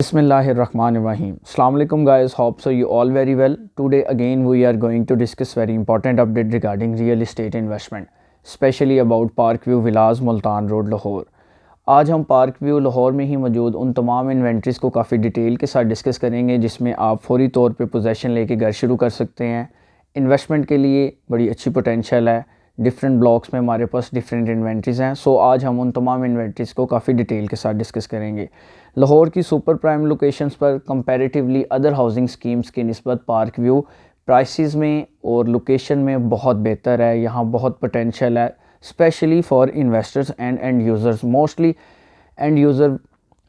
Bismillahirrahmanirrahim. Assalamu alaikum guys. Hope so you all very well. Today again we are going to discuss very important update regarding real estate investment, especially about Park View Villas Multan road Lahore. आज हम park view Lahore में ही मौजूद उन तमाम inventories को काफ़ी detail के साथ डिस्कस करेंगे जिसमें आप फौरी तौर पे पोजेसन लेके घर शुरू कर सकते हैं। इन्वेस्टमेंट के लिए बड़ी अच्छी पोटेंशियल है। डिफरेंट ब्लॉक्स में हमारे पास डिफरेंट इन्वेंट्रीज़ हैं। सो आज हम उन तमाम इन्वेंट्रीज़ को काफ़ी डिटेल के साथ डिस्कस करेंगे। लाहौर की सुपर प्राइम लोकेशंस पर कंपैरेटिवली अदर हाउसिंग स्कीम्स की निस्बत पार्क व्यू प्राइसेस में और लोकेशन में बहुत बेहतर है। यहाँ बहुत पोटेंशियल है, specially for investors and end users. Mostly end user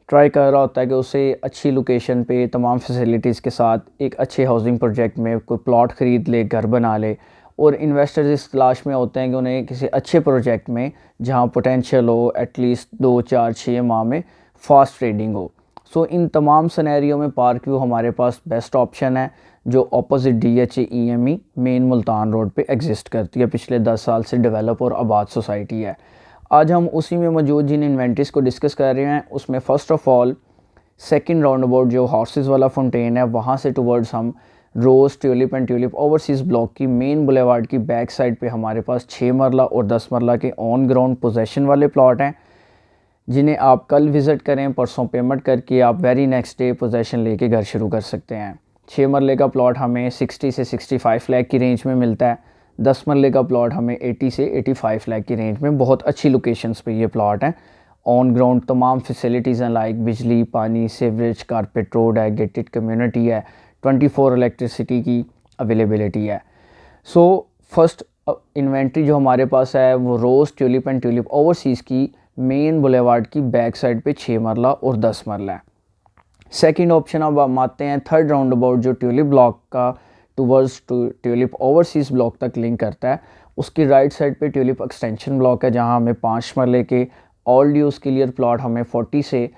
try कर रहा होता है कि उसे अच्छी लोकेशन पे तमाम फैसिलिटीज़ के साथ एक अच्छे हाउसिंग प्रोजेक्ट में कोई प्लॉट ख़रीद ले, घर बना ले। और इन्वेस्टर्स इस तलाश में होते हैं कि उन्हें किसी अच्छे प्रोजेक्ट में जहां पोटेंशियल हो, एटलीस्ट 2 4 6 माह में फास्ट ट्रेडिंग हो। सो इन तमाम सिनेरियो में पार्क व्यू हमारे पास बेस्ट ऑप्शन है जो opposite DHA EME main Multan road पे एग्जिस्ट करती है। पिछले 10 साल से डेवलप और आबाद सोसाइटी है। आज हम उसी में मौजूद जिन इन्वेंट्रीज़ को डिस्कस कर रहे हैं उसमें first of all second roundabout जो हॉर्सेस वाला फाउंटेन है वहाँ से टुवर्ड्स हम Rose Tulip and Tulip Overseas block की मेन बुलेवार्ड की बैक साइड पे हमारे पास 6 मरला और 10 मरला के ऑन ग्राउंड पोजेसन वाले प्लॉट हैं जिन्हें आप कल विज़िट करें, परसों पेमेंट करके आप वेरी नेक्स्ट डे पोजेसन लेके घर शुरू कर सकते हैं। 6 मरले का प्लॉट हमें 60 से 65 लाख की रेंज में मिलता है। 10 मरले का प्लॉट हमें 80 से 85 लाख की रेंज में। बहुत अच्छी लोकेशंस पे ये प्लॉट हैं। ऑन ग्राउंड तमाम फैसिलिटीज़ हैं लाइक बिजली, पानी, सीवरेज, कारपेट रोड है, गेटेड कम्युनिटी है, 24 इलेक्ट्रिसिटी की अवेलेबिलिटी है। सो फर्स्ट इन्वेंट्री जो हमारे पास है वो रोज़ ट्यूलिप एंड ट्यूलिप ओवरसीज़ की मेन बुलेवार्ड की बैक साइड पे 6 मरला और 10 मरला है। सेकंड ऑप्शन अब हम आते हैं थर्ड राउंड अबाउट जो ट्यूलिप ब्लॉक का टूवर्ड्स ट्यूलिप ओवरसीज़ ब्लॉक तक लिंक करता है। उसकी राइट साइड पे ट्यूलिप एक्सटेंशन ब्लॉक है जहां हमें 5 मरले के ऑल ड्यूज़ क्लियर प्लॉट हमें 40 से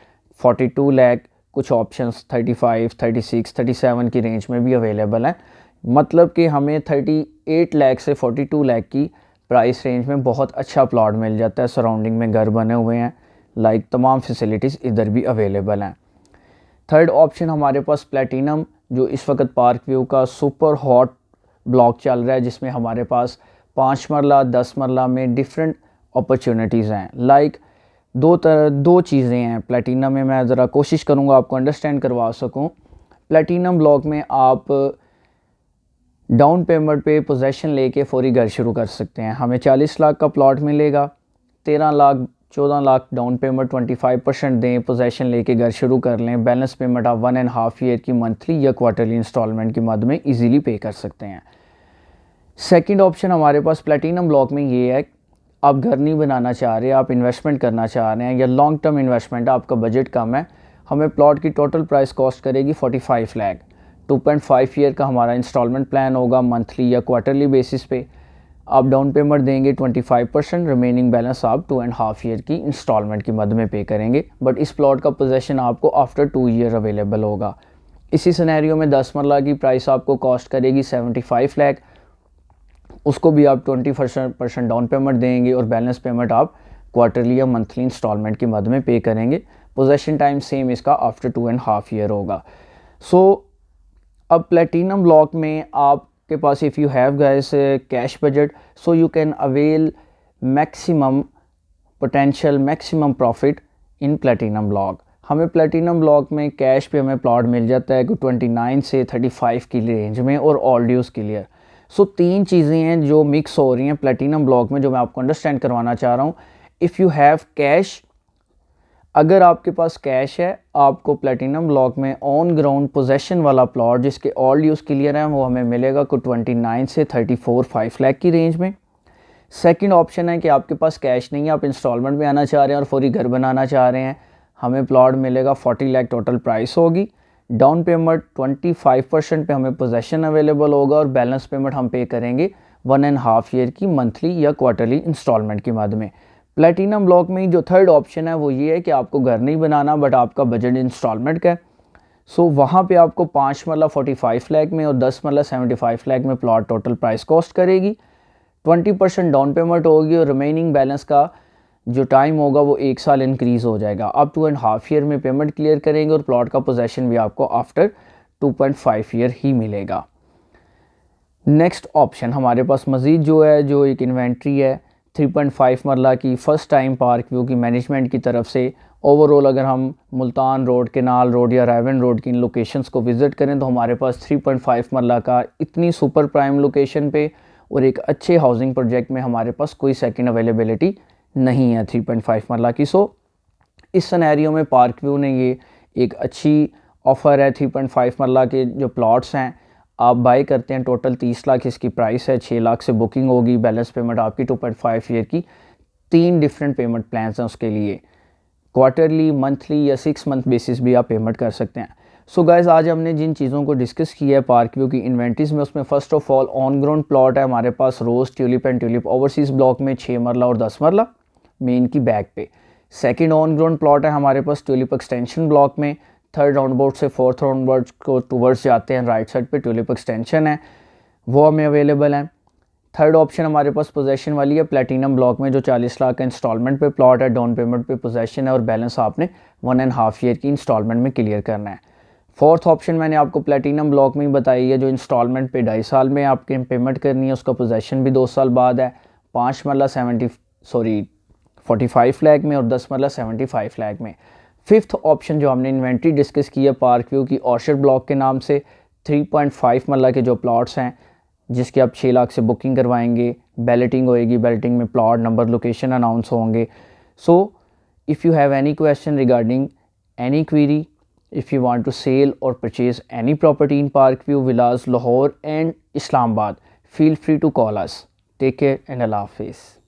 42 लाख, कुछ ऑप्शंस 35, 36, 37 की रेंज में भी अवेलेबल हैं। मतलब कि हमें 38 लाख से 42 लाख की प्राइस रेंज में बहुत अच्छा प्लॉट मिल जाता है। सराउंडिंग में घर बने हुए हैं, लाइक तमाम फैसिलिटीज़ इधर भी अवेलेबल हैं। थर्ड ऑप्शन हमारे पास प्लेटिनम जो इस वक्त पार्क व्यू का सुपर हॉट ब्लॉक चल रहा है जिसमें हमारे पास 5 मरला 10 मरला में डिफरेंट अपॉर्चुनिटीज़ हैं। लाइक दो चीज़ें हैं प्लेटिनम में। मैं ज़रा कोशिश करूँगा आपको अंडरस्टैंड करवा सकूँ। प्लेटिनम ब्लॉक में आप डाउन पेमेंट पे पोजेसन लेके फौरी घर शुरू कर सकते हैं। हमें 40 लाख का प्लॉट मिलेगा, 13 लाख 14 लाख डाउन पेमेंट 25% दें, पोजेसन लेके घर शुरू कर लें। बैलेंस पेमेंट आप 1.5 ईयर की मंथली या क्वार्टरली इंस्टॉलमेंट की मद में इजीली पे कर सकते हैं। सेकंड ऑप्शन हमारे पास प्लेटिनम ब्लॉक में ये है, आप घर नहीं बनाना चाह रहे, आप इन्वेस्टमेंट करना चाह रहे हैं या लॉन्ग टर्म इन्वेस्टमेंट, आपका बजट कम है, हमें प्लॉट की टोटल प्राइस कॉस्ट करेगी 45 लाख। 2.5 ईयर का हमारा इंस्टॉलमेंट प्लान होगा मंथली या क्वार्टरली बेसिस पे। आप डाउन पेमेंट देंगे 25%, रिमेनिंग बैलेंस आप 2.5 ईयर की इंस्टॉलमेंट की मद में पे करेंगे। बट इस प्लॉट का पोजेसन आपको आफ्टर 2 ईयर अवेलेबल होगा। इसी सिनेरियो में 10 मरला की प्राइस आपको कॉस्ट करेगी 75 लाख। उसको भी आप 20% डाउन पेमेंट देंगे और बैलेंस पेमेंट आप क्वार्टरली या मंथली इंस्टॉलमेंट की मद में पे करेंगे। पोजेसन टाइम सेम इसका आफ्टर 2.5 ईयर होगा। सो अब प्लेटिनम ब्लॉक में आपके पास if you have guys cash budget so you can avail maximum potential maximum profit in Platinum block. हमें प्लेटिनम ब्लॉक में कैश पे हमें प्लॉट मिल जाता है कि 29 से 35 की रेंज में और ऑल ड्यूज़ क्लियर। सो 3 चीज़ें हैं जो मिक्स हो रही हैं प्लेटिनम ब्लॉक में जो मैं आपको अंडरस्टैंड करवाना चाह रहा हूँ। इफ़ यू हैव कैश, अगर आपके पास कैश है, आपको प्लेटिनम ब्लॉक में ऑन ग्राउंड पोजेसन वाला प्लॉट जिसके ऑल ड्यूज़ क्लियर हैं वो हमें मिलेगा को 29 से 34-5 लाख की रेंज में। सेकंड ऑप्शन है कि आपके पास कैश नहीं है, आप इंस्टॉलमेंट में आना चाह रहे हैं और फौरी घर बनाना चाह रहे हैं, हमें प्लॉट मिलेगा 40 लाख टोटल प्राइस होगी। डाउन पेमेंट 25% पे हमें पोजेसन अवेलेबल होगा और बैलेंस पेमेंट हम पे करेंगे 1.5 ईयर की मंथली या क्वार्टरली इंस्टॉलमेंट की मद में। प्लेटिनम ब्लॉक में जो थर्ड ऑप्शन है वो ये है कि आपको घर नहीं बनाना बट आपका बजट इंस्टॉलमेंट का है। सो वहाँ पे आपको 5 मरला 45 लाख में और 10 मरला 75 लाख में प्लॉट टोटल प्राइस कॉस्ट करेगी। 20% डाउन पेमेंट होगी और रिमेनिंग बैलेंस का जो टाइम होगा वो 1 साल इंक्रीज़ हो जाएगा। आप 2.5 ईयर में पेमेंट क्लियर करेंगे और प्लॉट का पोजेशन भी आपको आफ्टर 2.5 ईयर ही मिलेगा। नेक्स्ट ऑप्शन हमारे पास मज़ीद जो है, जो एक इन्वेंट्री है 3.5 मरला की, फ़र्स्ट टाइम पार्क व्यू की मैनेजमेंट की तरफ से। ओवरऑल अगर हम मुल्तान रोड, केनाल रोड या रायवन रोड की इन लोकेशंस को विज़िट करें तो हमारे पास 3.5 मरला का इतनी सुपर प्राइम लोकेशन पे और एक अच्छे हाउसिंग प्रोजेक्ट में हमारे पास कोई सेकंड अवेलेबिलिटी नहीं है 3.5 मरला की। सो इस सिनेरियो में पार्क व्यू ने ये एक अच्छी ऑफ़र है। 3.5 मरला के जो प्लॉट्स हैं आप बाई करते हैं, टोटल 30 लाख इसकी प्राइस है, 6 लाख से बुकिंग होगी, बैलेंस पेमेंट आपकी 2.5 ईयर की। 3 डिफरेंट पेमेंट प्लान्स हैं उसके लिए, क्वार्टरली, मंथली या 6 मंथ बेसिस भी आप पेमेंट कर सकते हैं। सो गाइस, आज हमने जिन चीज़ों को डिस्कस किया है पार्क व्यू की इन्वेंट्रीज़ में, उसमें first of all on ground plot है हमारे पास Rose, Tulip and Tulip Overseas block में 6 मरला और 10 मरला मेन की बैक पे। सेकंड ऑन ग्राउंड प्लॉट है हमारे पास ट्यूलिप एक्सटेंशन ब्लॉक में, थर्ड राउंड बोर्ड से फोर्थ राउंड बोर्ड को टूवर्ड्स जाते हैं, राइट साइड पे ट्यूलिप एक्सटेंशन है, वो हमें अवेलेबल है। थर्ड ऑप्शन हमारे पास पोजेशन वाली है प्लेटिनम ब्लॉक में, जो 40 लाख का इंस्टॉलमेंट पे प्लॉट है, डाउन पेमेंट पे पोजेशन है और बैलेंस आपने 1.5 ईयर की इंस्टॉलमेंट में क्लियर करना है। फोर्थ ऑप्शन मैंने आपको प्लेटिनम ब्लॉक में ही बताई है, जो इंस्टॉलमेंट पे 2.5 साल में आपके पेमेंट करनी है, उसका पोजेशन भी 2 साल बाद है, 5 मरला 45 लाख में और 10 मरला 75 लाख में। फिफ्थ ऑप्शन जो हमने इन्वेंट्री डिस्कस की है पार्क व्यू की ऑर्चर्ड ब्लॉक के नाम से, 3.5 मरला के जो प्लॉट्स हैं जिसके आप 6 लाख से बुकिंग करवाएंगे, बैलेटिंग होएगी, बैलेटिंग में प्लॉट नंबर, लोकेशन अनाउंस होंगे। So if you have any question regarding any query, if you want to sell और purchase any property in Park View Villas Lahore and Islamabad, feel free to call us. Take care and Allah Hafiz.